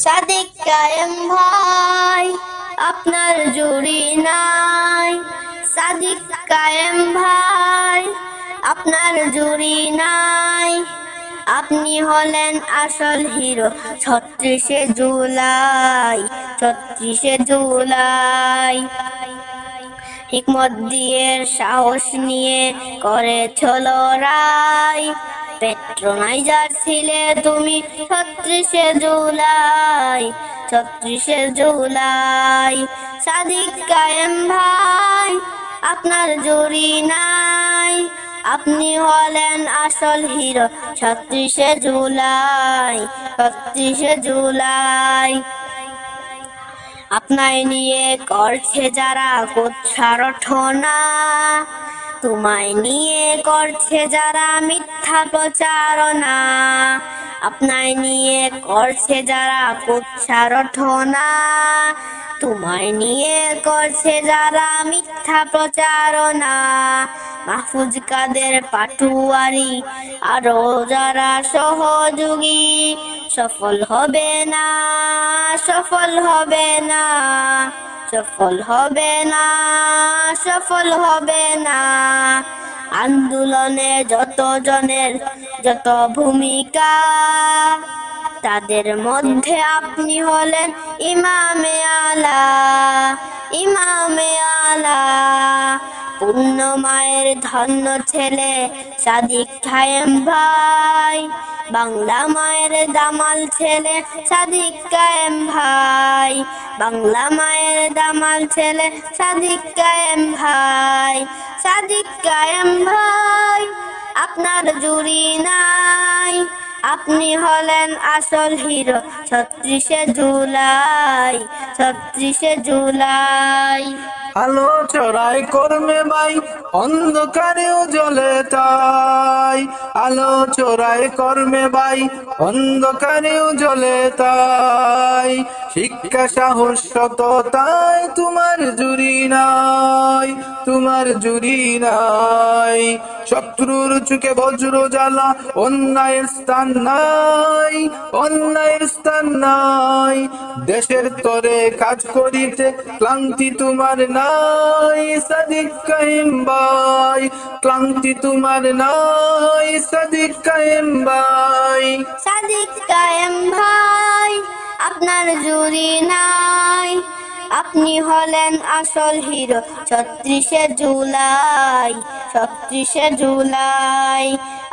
সাদিক কায়েম ভাই আপনার জুড়ি নাই, সাদিক কায়েম ভাই আপনার জুড়ি নাই। আপনি হলেন আসল হিরো ৩৬শে জুলাই, ৩৬শে জুলাই। হিকমত দিয়ে সাহস নিয়ে করেছ লড়াই, পেট্রোনাইজার ছিলে তুমি ৩৬শে জুলাই, ৩৬শে জুলাই। সাদিক কায়েম ভাই আপনার জুড়ি নাই, আপনি হলেন আসল হিরো ৩৬শে জুলাই, ৩৬শে জুলাই। আপনায় নিয়ে করছে যারা কুৎসা রটনা, তোমায় নিয়ে করছে যারা মিথ্যা প্রচারণা, আপনায় নিয়ে করছে যারা কুৎসা রটনা, তোমায় নিয়ে করছে যারা মিথ্যা প্রচারণা। মাহফুজ কাদের পাটুয়ারি আরো যারা সহযোগী সফল হবে না, সফল হবে না, সফল হবে না, সফল হবে না। আন্দোলনে যত জনের যত ভূমিকা, তাদের মধ্যে আপনি হলেন ইমামে আলা, ইমামে আলা। পূর্ণ মায়ের ধন্য ছেলে সাদিক কায়েম ভাই, বাংলা মায়ের দামাল ছেলে সাদিক কায়েম ভাই, বাংলা মায়ের দামাল ছেলে সাদিক কায়েম ভাই। সাদিক কায়েম ভাই আপনার জুড়ি নাই, আপনি হলেন আসল হিরো ৩৬শে জুলাই, ৩৬শে জুলাই। আলো চড়াই কর্মে ভাই অন্ধকারেও জ্বলে তাই, আলো চড়াই কর্মে ভাই অন্ধকারেও জ্বলে তাই। শিক্ষা সাহস সততায় তোমার জুড়ি নাই, তোমার জুড়ি নাই। শত্রুর চুকে বজ্র জ্বালা অন্যায়ের স্থান নাই, অন্যায়ের স্থান নাই। দেশের তরে কাজ করিতে ক্লান্তি তোমার নাই সাদিক কায়েম ভাই, ক্লান্তি তোমার নাই সাদিক কায়েম ভাই। সাদিক কায়েম ভাই আপনার জুড়ি নাই, আপনি হলেন আসল হিরো ৩৬শে জুলাই, ৩৬শে জুলাই।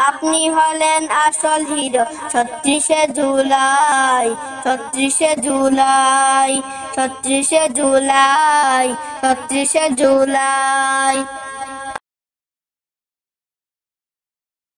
আপনি হলেন আসল হিরো ৩৬শে জুলাই, ৩৬শে জুলাই, ৩৬শে জুলাই, ৩৬শে জুলাই।